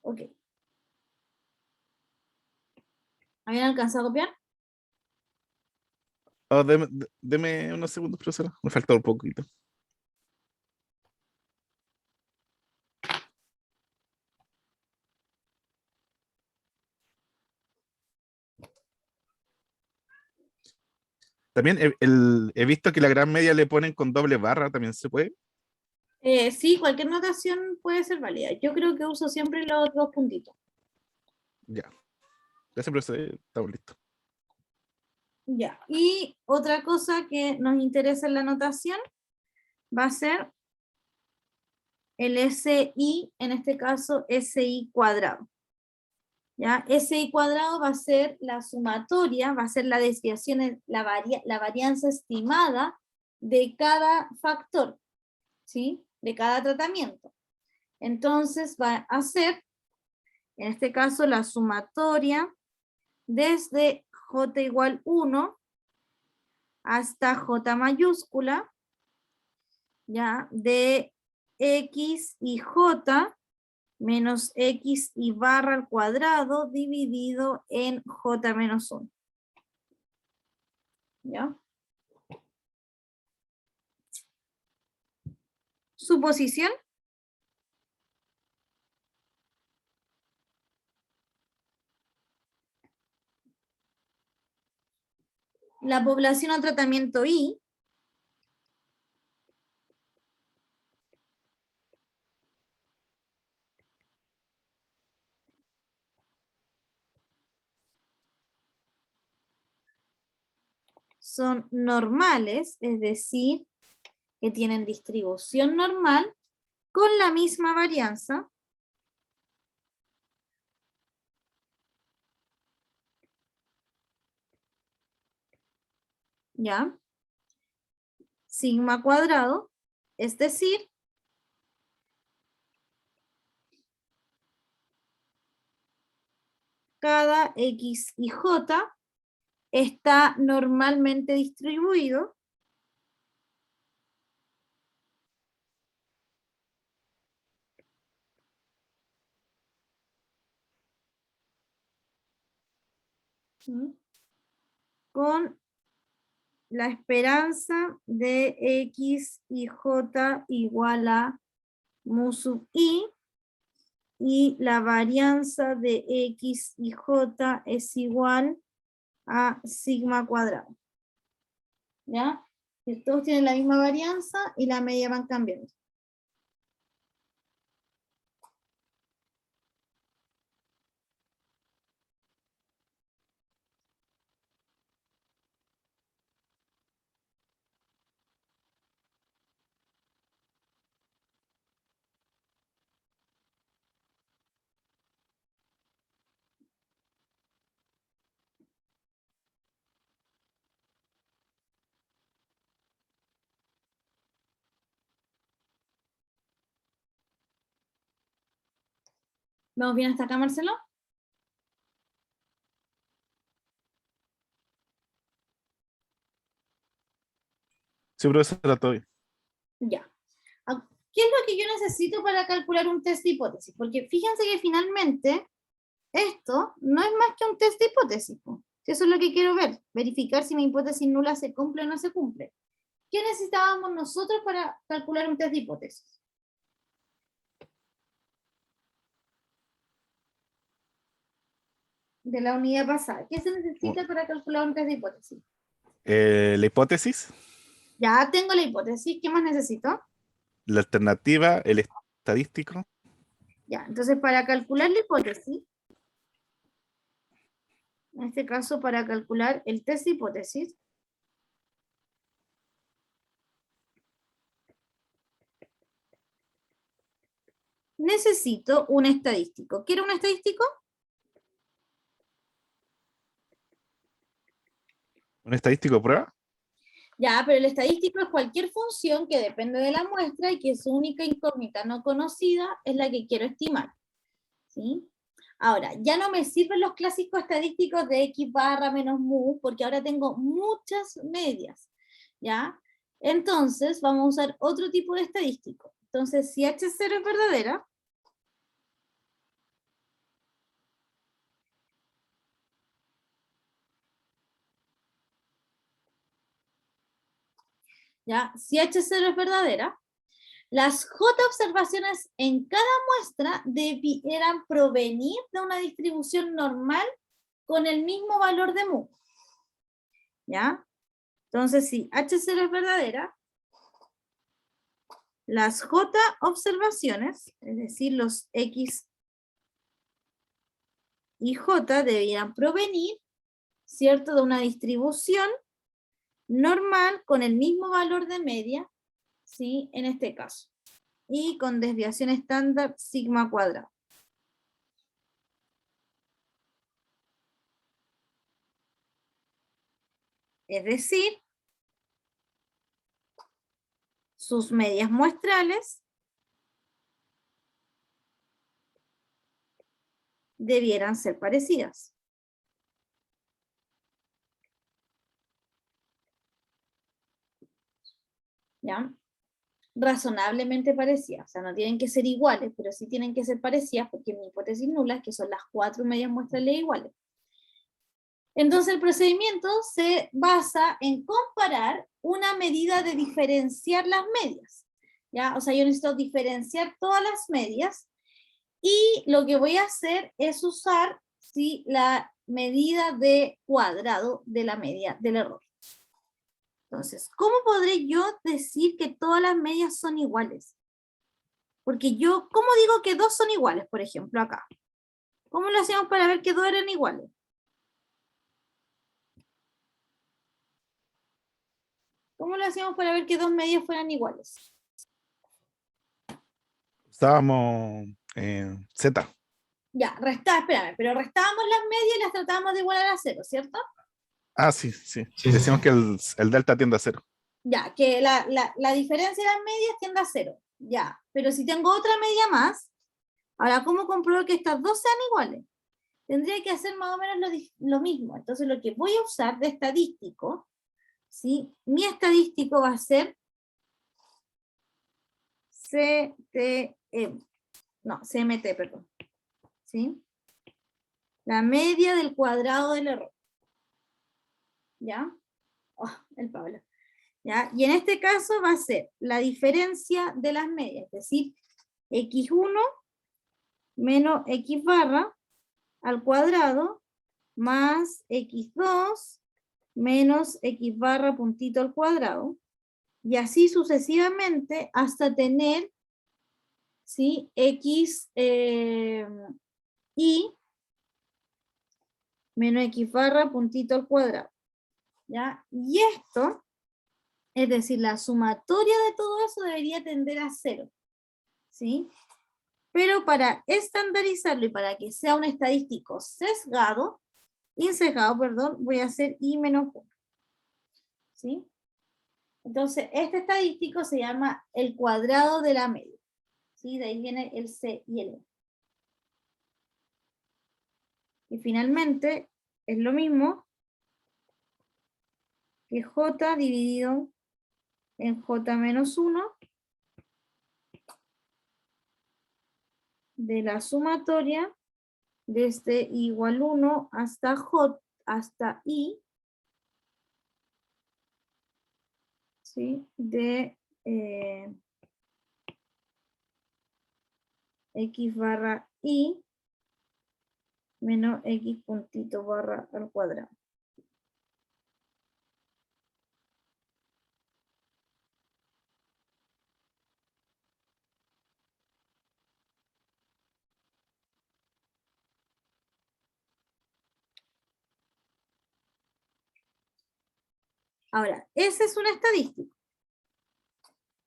Ok. ¿Habían alcanzado a copiar? Oh, deme unos segundos, profesora. Me falta un poquito. También he visto que la gran media le ponen con doble barra, también se puede. Sí, cualquier notación puede ser válida. Yo creo que uso siempre los dos puntitos. Ya. Gracias, profesora. Estamos listos. Ya. Y otra cosa que nos interesa en la notación va a ser el SI, en este caso SI cuadrado. ¿Ya? SI cuadrado va a ser la sumatoria, va a ser la desviación, la varianza estimada de cada factor, ¿sí? De cada tratamiento. Entonces va a ser, en este caso, la sumatoria desde J igual 1 hasta J mayúscula, ¿ya? De X y J menos X y barra al cuadrado dividido en J menos 1. ¿Ya? Suposición. La población a tratamiento I son normales, es decir, que tienen distribución normal con la misma varianza. ¿Ya? Sigma cuadrado, es decir, cada X y J está normalmente distribuido con la esperanza de X y J igual a mu sub I, y la varianza de X y J es igual a sigma cuadrado. ¿Ya? Que todos tienen la misma varianza y la media van cambiando. ¿Vamos bien hasta acá, Marcelo? Sí, profesora, todo bien. Ya. ¿Qué es lo que yo necesito para calcular un test de hipótesis? Porque fíjense que finalmente esto no es más que un test de hipótesis. Po. Eso es lo que quiero ver. Verificar si mi hipótesis nula se cumple o no se cumple. ¿Qué necesitábamos nosotros para calcular un test de hipótesis? De la unidad pasada. ¿Qué se necesita para calcular un test de hipótesis? La hipótesis, Ya tengo la hipótesis. ¿Qué más necesito? la alternativa, el estadístico. Ya, entonces para calcular la hipótesis, en este caso para calcular el test de hipótesis, necesito un estadístico. ¿Quiero un estadístico? ¿Un estadístico prueba? Ya, pero el estadístico es cualquier función que depende de la muestra y que su única incógnita no conocida es la que quiero estimar. ¿Sí? Ahora, ya no me sirven los clásicos estadísticos de x barra menos mu, porque ahora tengo muchas medias. ¿Ya? Entonces, vamos a usar otro tipo de estadístico. Entonces, si h0 es verdadera, ¿ya? Si h0 es verdadera, las j observaciones en cada muestra debieran provenir de una distribución normal con el mismo valor de mu. ¿Ya? Entonces, si h0 es verdadera, las j observaciones, es decir, los x y j debieran provenir, ¿cierto?, de una distribución normal con el mismo valor de media, ¿sí?, en este caso, y con desviación estándar sigma cuadrado. Es decir, sus medias muestrales debieran ser parecidas. ¿Ya? Razonablemente parecidas, o sea, no tienen que ser iguales, pero sí tienen que ser parecidas porque mi hipótesis nula es que son las 4 medias muestrales iguales. Entonces el procedimiento se basa en comparar una medida de diferenciar las medias, ¿ya? O sea, yo necesito diferenciar todas las medias y lo que voy a hacer es usar, ¿sí?, la medida de cuadrado de la media del error. Entonces, ¿cómo podré yo decir que todas las medias son iguales? Porque yo, ¿cómo digo que dos son iguales, por ejemplo, acá? ¿Cómo lo hacemos para ver que dos eran iguales? ¿Cómo lo hacíamos para ver que dos medias fueran iguales? Usábamos Z. Ya, espérame, pero restábamos las medias y las tratábamos de igualar a 0, ¿cierto? Ah, sí, sí. Sí, Decimos sí. que el delta tiende a 0. Ya, que la diferencia de las medias tiende a 0. Ya, pero si tengo otra media más, ahora, ¿cómo compruebo que estas dos sean iguales? Tendría que hacer más o menos lo mismo. Entonces, lo que voy a usar de estadístico, ¿sí? Mi estadístico va a ser CMT, perdón. ¿Sí? La media del cuadrado del error. ¿Ya? Oh, el Pablo. ¿Ya? Y en este caso va a ser la diferencia de las medias, es decir, x1 menos x barra al cuadrado más x2 menos x barra puntito al cuadrado, y así sucesivamente hasta tener, ¿sí? X y menos x barra puntito al cuadrado. ¿Ya? Y esto, es decir, la sumatoria de todo eso debería tender a 0. ¿Sí? Pero para estandarizarlo y para que sea un estadístico insesgado, perdón, voy a hacer i menos 1. ¿Sí? Entonces, este estadístico se llama el cuadrado de la media. ¿Sí? De ahí viene el C y el E. Y finalmente, es lo mismo que J dividido en J menos 1 de la sumatoria desde igual 1 hasta J, hasta I, ¿sí? De X barra I menos X puntito barra al cuadrado. Ahora, ese es un estadístico,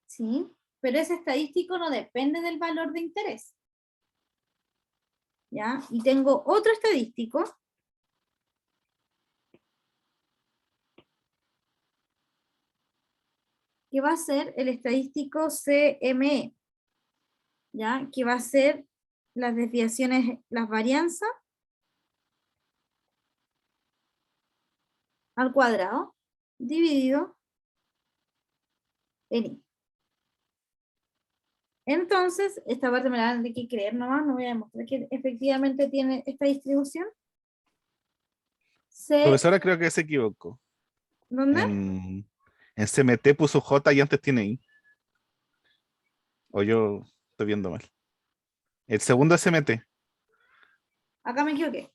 ¿sí? Pero ese estadístico no depende del valor de interés. ¿Ya? Y tengo otro estadístico que va a ser el estadístico CME, ¿ya? Que va a ser las desviaciones, las varianzas al cuadrado dividido en I. Entonces, esta parte me la van a tener que creer nomás, no voy a demostrar que efectivamente tiene esta distribución. Profesora, creo que se equivocó. ¿Dónde? En CMT puso J y antes tiene I. O yo estoy viendo mal. El segundo es CMT. Acá me equivoqué.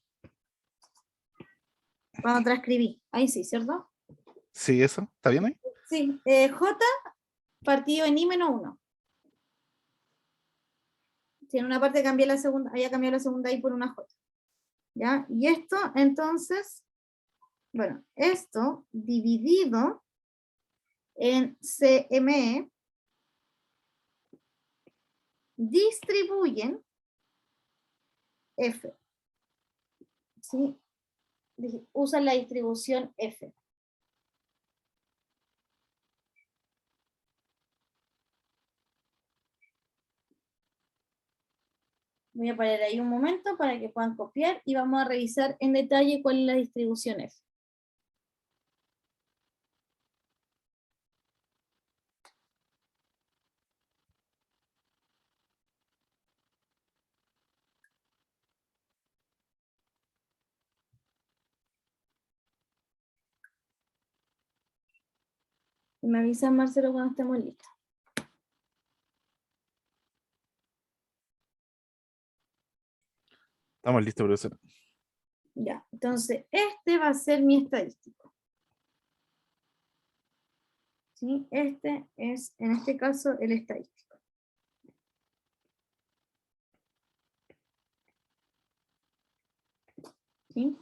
Cuando transcribí. Ahí sí, ¿cierto? Sí, eso. ¿Está bien ahí? Sí. J partido en I menos 1. Si en una parte cambié la segunda, había cambiado la segunda I por una J. ¿Ya? Y esto, entonces, bueno, esto dividido en CME distribuyen F. ¿Sí? Usan la distribución F. Voy a parar ahí un momento para que puedan copiar y vamos a revisar en detalle cuál es la distribución F. Y me avisa Marcelo cuando estemos listos. Estamos listos, profesor. Ya, entonces este va a ser mi estadístico. ¿Sí? Este es, en este caso, el estadístico. ¿Sí?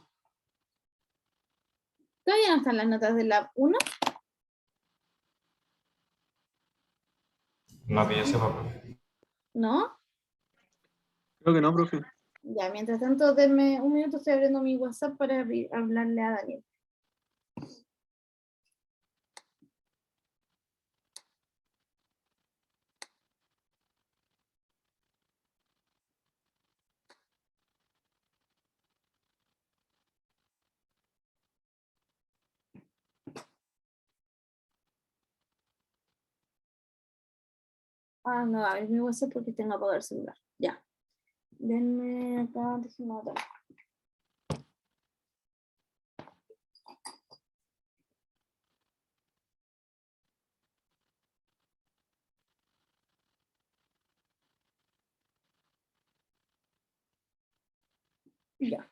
¿Todavía no están las notas de Lab 1? No que yo sepa, profe. ¿No? Creo que no, profe. Ya, mientras tanto, denme un minuto, estoy abriendo mi WhatsApp para hablarle a Daniel. Ah, no, abrir mi WhatsApp porque tengo apagado el celular. Ya. Denme acá, déjenme anotar. Ya.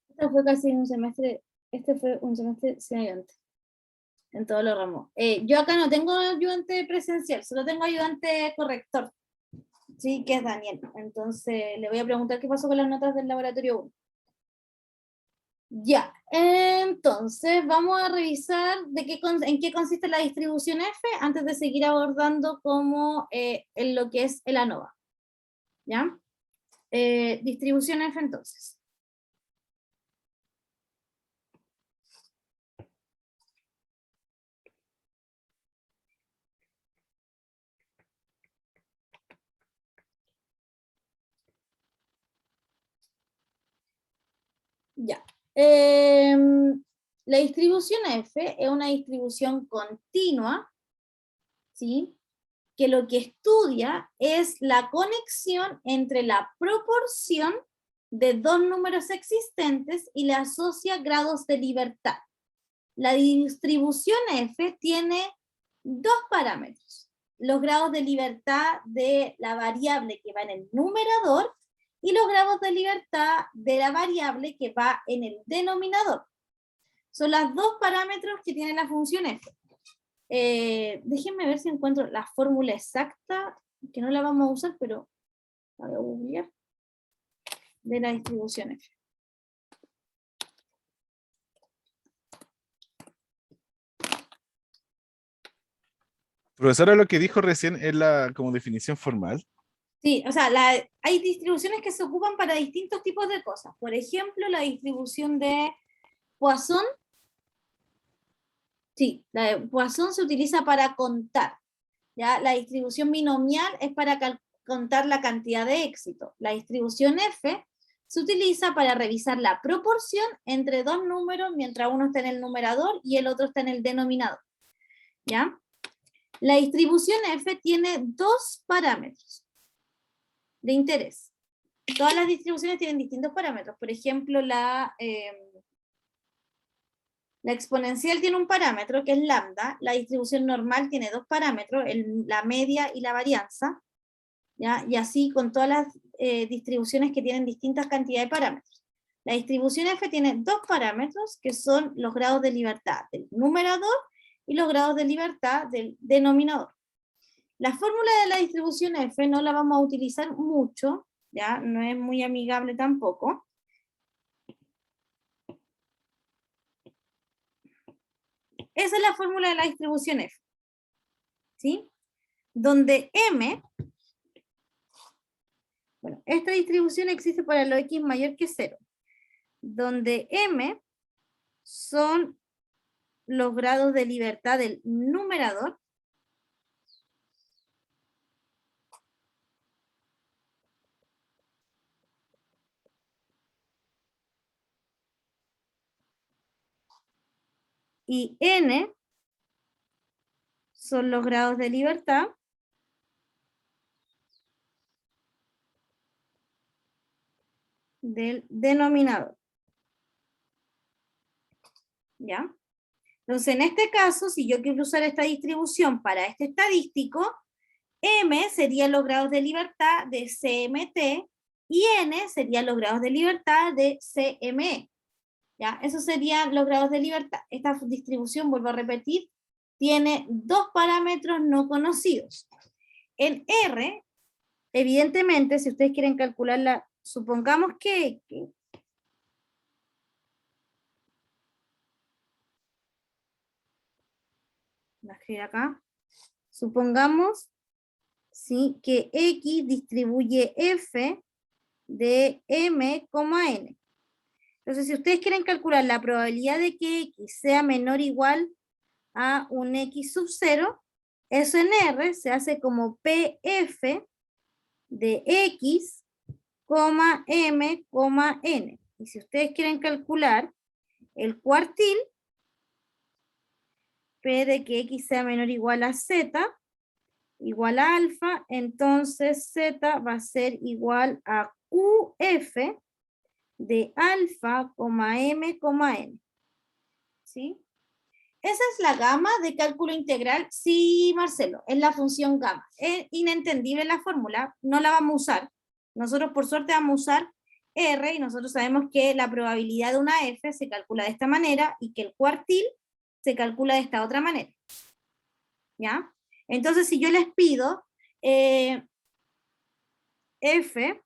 Este fue casi un semestre, este fue un semestre sin ayudante, en todos los ramos. Yo acá no tengo ayudante presencial, solo tengo ayudante corrector, sí, que es Daniel. Entonces le voy a preguntar qué pasó con las notas del laboratorio 1. Ya, entonces vamos a revisar en qué consiste la distribución F antes de seguir abordando como en lo que es el ANOVA. ¿Ya? Distribución F entonces. Ya. La distribución F es una distribución continua, ¿sí? Que lo que estudia es la conexión entre la proporción de dos números existentes y le asocia grados de libertad. La distribución F tiene dos parámetros: los grados de libertad de la variable que va en el numerador y los grados de libertad de la variable que va en el denominador. Son los dos parámetros que tiene la función F. Déjenme ver si encuentro la fórmula exacta, que no la vamos a usar, pero la voy a googlear, de la distribución F. Profesora, lo que dijo recién es la como definición formal. Sí, o sea, hay distribuciones que se ocupan para distintos tipos de cosas. Por ejemplo, la distribución de Poisson. Sí, la de Poisson se utiliza para contar. ¿Ya? La distribución binomial es para contar la cantidad de éxito. La distribución F se utiliza para revisar la proporción entre dos números mientras uno está en el numerador y el otro está en el denominador. ¿Ya? La distribución F tiene dos parámetros de interés. Todas las distribuciones tienen distintos parámetros. Por ejemplo, la exponencial tiene un parámetro que es lambda. La distribución normal tiene dos parámetros, la media y la varianza. ¿Ya? Y así con todas las distribuciones que tienen distintas cantidades de parámetros. La distribución F tiene dos parámetros que son los grados de libertad del numerador y los grados de libertad del denominador. La fórmula de la distribución F no la vamos a utilizar mucho, ¿ya? No es muy amigable tampoco. Esa es la fórmula de la distribución F, ¿sí? Donde M, bueno, esta distribución existe para lo X mayor que 0, donde M son los grados de libertad del numerador y N son los grados de libertad del denominador. ¿Ya? Entonces, en este caso, si yo quiero usar esta distribución para este estadístico, M serían los grados de libertad de CMT y N serían los grados de libertad de CME. ¿Ya? Esos serían los grados de libertad. Esta distribución, vuelvo a repetir, tiene dos parámetros no conocidos. En R, evidentemente, si ustedes quieren calcularla, supongamos que voy a escribir acá. Supongamos, ¿sí?, que X distribuye F de M, N. Entonces, si ustedes quieren calcular la probabilidad de que X sea menor o igual a un X sub 0, eso en R se hace como PF de X, M, N. Y si ustedes quieren calcular el cuartil, P de que X sea menor o igual a Z, igual a alfa, entonces Z va a ser igual a QF de alfa, M, N. ¿Sí? Esa es la gama de cálculo integral. Sí, Marcelo, es la función gamma. Es inentendible la fórmula, no la vamos a usar. Nosotros por suerte vamos a usar R y nosotros sabemos que la probabilidad de una F se calcula de esta manera y que el cuartil se calcula de esta otra manera. ¿Ya? Entonces, si yo les pido F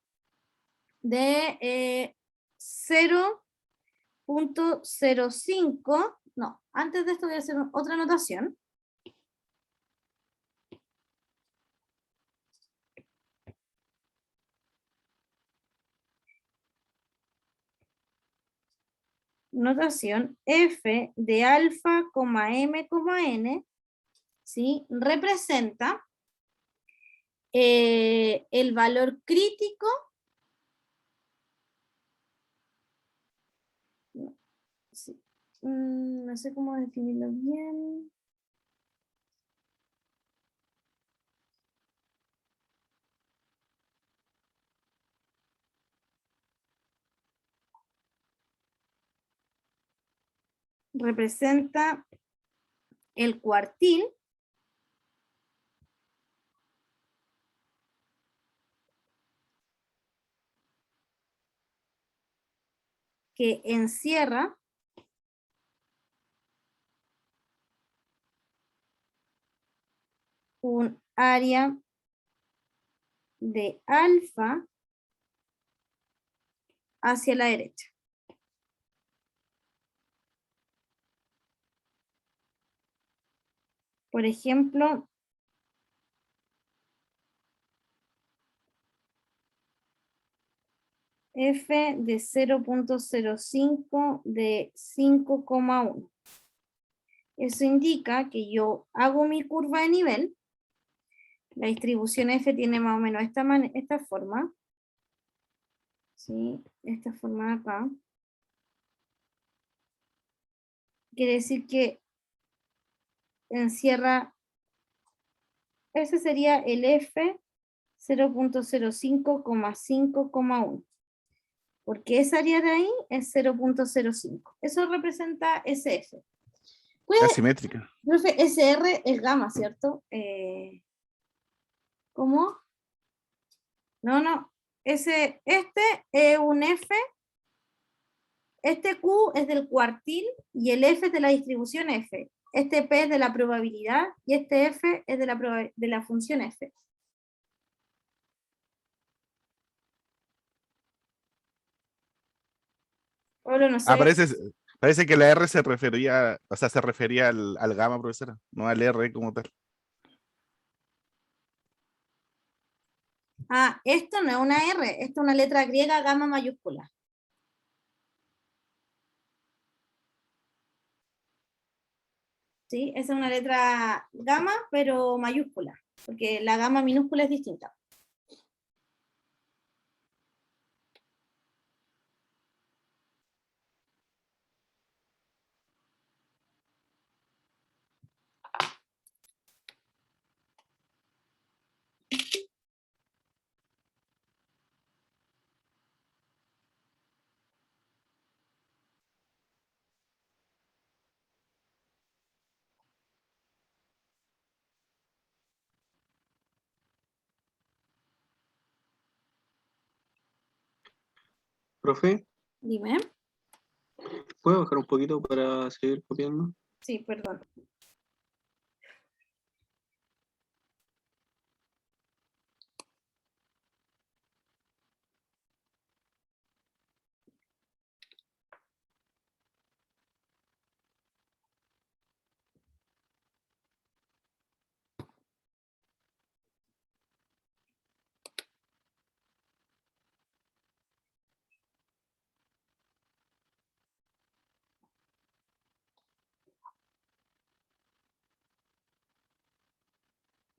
de 0.05, no, antes de esto voy a hacer otra anotación. Notación F de alfa, M, N, ¿sí?, representa el valor crítico sí, no sé cómo definirlo bien. Representa el cuartil que encierra un área de alfa hacia la derecha. Por ejemplo, F de 0.05 de 5,1. Eso indica que yo hago mi curva de nivel. La distribución F tiene más o menos esta forma. ¿Sí? Esta forma de acá. Quiere decir que encierra, ese sería el F 0.05,5,1. Porque esa área de ahí es 0.05. Eso representa SF. Pues, Asimétrica. profe, SR es gamma, ¿cierto? ¿Cómo? No. Este es un F. Este Q es del cuartil y el F es de la distribución F. Este P es de la probabilidad y este F es de la función F. Pablo, no sé. Parece que la R se refería, o sea, se refería al gamma, profesora, no al R como tal. Ah, esto no es una R, esto es una letra griega gamma mayúscula. ¿Sí? Esa es una letra gamma, pero mayúscula, porque la gamma minúscula es distinta. Profe, Dime. ¿puedo bajar un poquito para seguir copiando? Sí, perdón.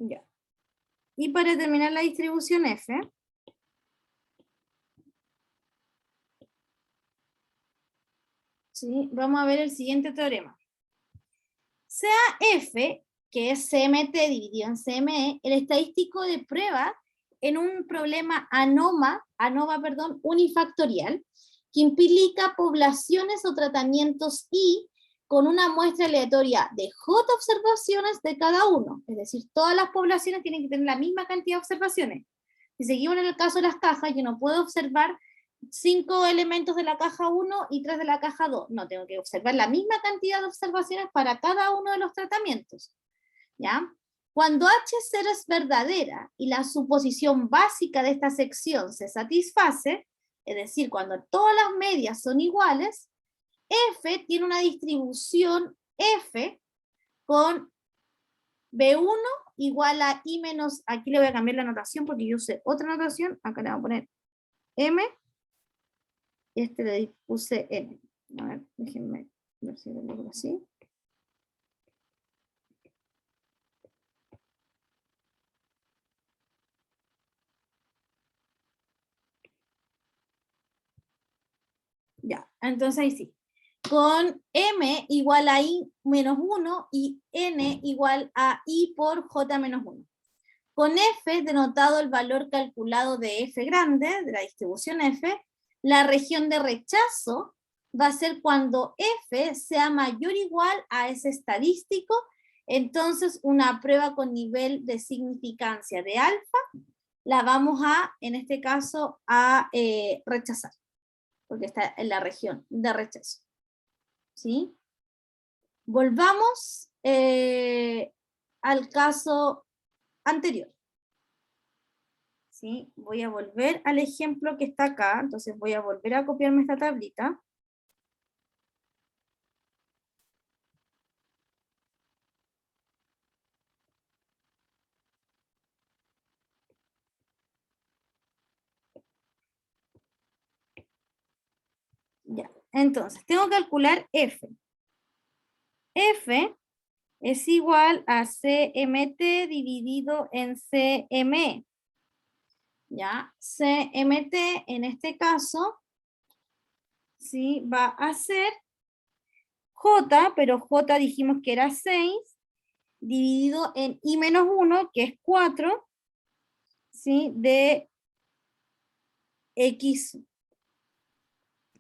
Ya. Y para terminar la distribución F, ¿sí? Vamos a ver el siguiente teorema. Sea F, que es CMT dividido en CME, el estadístico de prueba en un problema ANOVA, unifactorial, que implica poblaciones o tratamientos I con una muestra aleatoria de J observaciones de cada uno. Es decir, todas las poblaciones tienen que tener la misma cantidad de observaciones. Si seguimos en el caso de las cajas, yo no puedo observar 5 elementos de la caja 1 y 3 de la caja 2. No, tengo que observar la misma cantidad de observaciones para cada uno de los tratamientos. ¿Ya? Cuando H0 es verdadera y la suposición básica de esta sección se satisface, es decir, cuando todas las medias son iguales, F tiene una distribución F con B1 igual a I menos, aquí le voy a cambiar la notación porque yo usé otra notación, acá le voy a poner M, y este le puse N. A ver, déjenme ver si lo logro así. Ya, entonces ahí sí. Con M igual a I menos 1 y N igual a I por J menos 1. Con F, denotado el valor calculado de F grande, de la distribución F, la región de rechazo va a ser cuando F sea mayor o igual a ese estadístico, entonces una prueba con nivel de significancia de alfa la vamos a, en este caso, a rechazar, porque está en la región de rechazo. ¿Sí? Volvamos al caso anterior. ¿Sí? Voy a volver al ejemplo que está acá, entonces voy a volver a copiarme esta tablita. Ya, entonces, tengo que calcular F. F es igual a CMT dividido en CME. Ya, CMT en este caso, ¿sí? Va a ser J, pero J dijimos que era 6, dividido en I menos 1, que es 4, ¿sí? De X.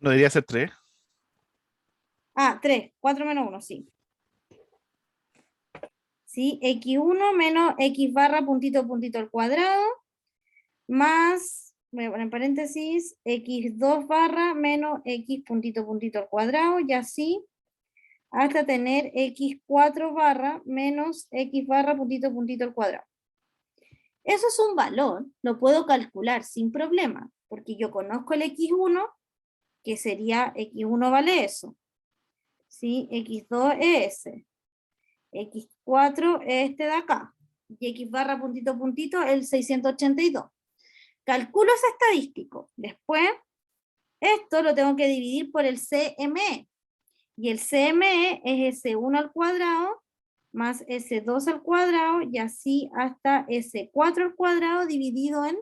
¿No debería ser 3? Ah, 3, 4 menos 1, sí. ¿Sí? X1 menos X barra puntito puntito al cuadrado, más, voy a poner en paréntesis, X2 barra menos X puntito puntito al cuadrado, y así, hasta tener X4 barra menos X barra puntito puntito al cuadrado. Eso es un valor, lo puedo calcular sin problema, porque yo conozco el X1, que sería X1 vale eso. ¿Sí? X2 es ese. X4 es este de acá. Y X barra puntito puntito el 682. Calculo ese estadístico. Después, esto lo tengo que dividir por el CME. Y el CME es S1 al cuadrado más S2 al cuadrado y así hasta S4 al cuadrado dividido en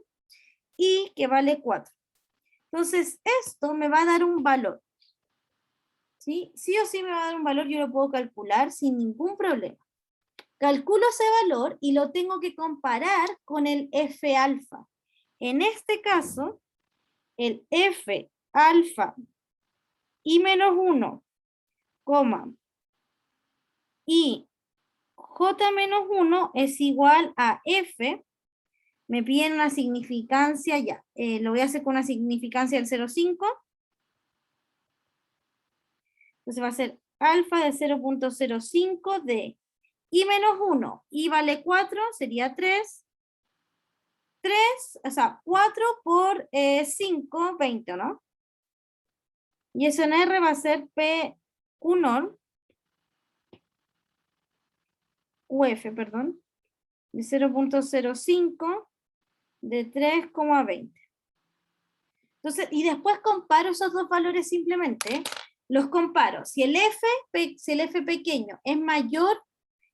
I, que vale 4. Entonces, esto me va a dar un valor. ¿Sí? Sí o sí me va a dar un valor, yo lo puedo calcular sin ningún problema. Calculo ese valor y lo tengo que comparar con el F alfa. En este caso, el F alfa I menos 1, y J menos 1 es igual a F, me piden una significancia ya, lo voy a hacer con una significancia del 0,5, entonces va a ser alfa de 0.05 de I menos 1, I vale 4, sería 3, o sea, 4 por 5, 20, ¿no? Y eso en R va a ser P1, UF, perdón, de 0.05 de 3,20. Entonces, y después comparo esos dos valores simplemente, los comparo. Si el F pequeño es mayor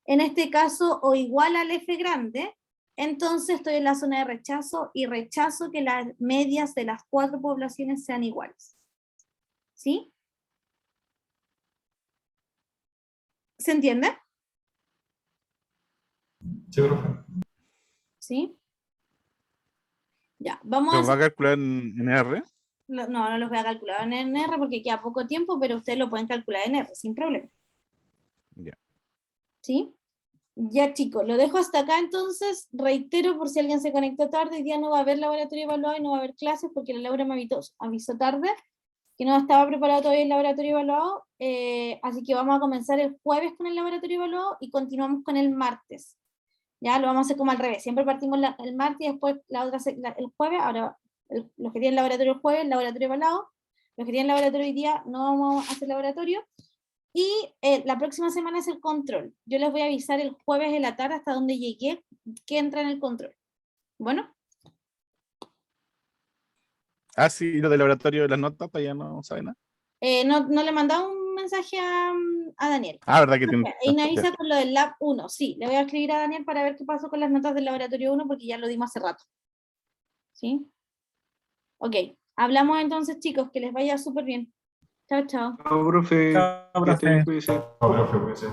en este caso o igual al F grande, entonces estoy en la zona de rechazo y rechazo que las medias de las 4 poblaciones sean iguales. ¿Sí? ¿Se entiende? Sí, profe. ¿Sí? Ya, vamos ¿Lo a va a hacer, calcular en R? no los voy a calcular en R porque queda poco tiempo, pero ustedes lo pueden calcular en R, sin problema. Ya. ¿Sí? Ya chicos, lo dejo hasta acá entonces, reitero por si alguien se conectó tarde, hoy día no va a haber laboratorio evaluado y no va a haber clases porque la Laura me avisó tarde que no estaba preparado todavía el laboratorio evaluado, así que vamos a comenzar el jueves con el laboratorio evaluado y continuamos con el martes. Ya lo vamos a hacer como al revés, siempre partimos el martes y después el jueves, ahora los que tienen laboratorio el jueves, el laboratorio evaluado, los que tienen laboratorio hoy día no vamos a hacer laboratorio, y la próxima semana es el control. Yo les voy a avisar el jueves de la tarde hasta donde llegué, que entra en el control. Bueno. Ah, sí, lo del laboratorio de las notas, todavía no sabe nada. No le he mandado un mensaje a Daniel. Ah, ¿verdad que tiene? Y me avisa con lo del Lab 1. Sí, le voy a escribir a Daniel para ver qué pasó con las notas del laboratorio 1 porque ya lo dimos hace rato. ¿Sí? Ok, hablamos entonces chicos, que les vaya súper bien. Chao, chao. Chao, profe. Chao, Que estén bien, profe. cuídense. No, profe, puede ser.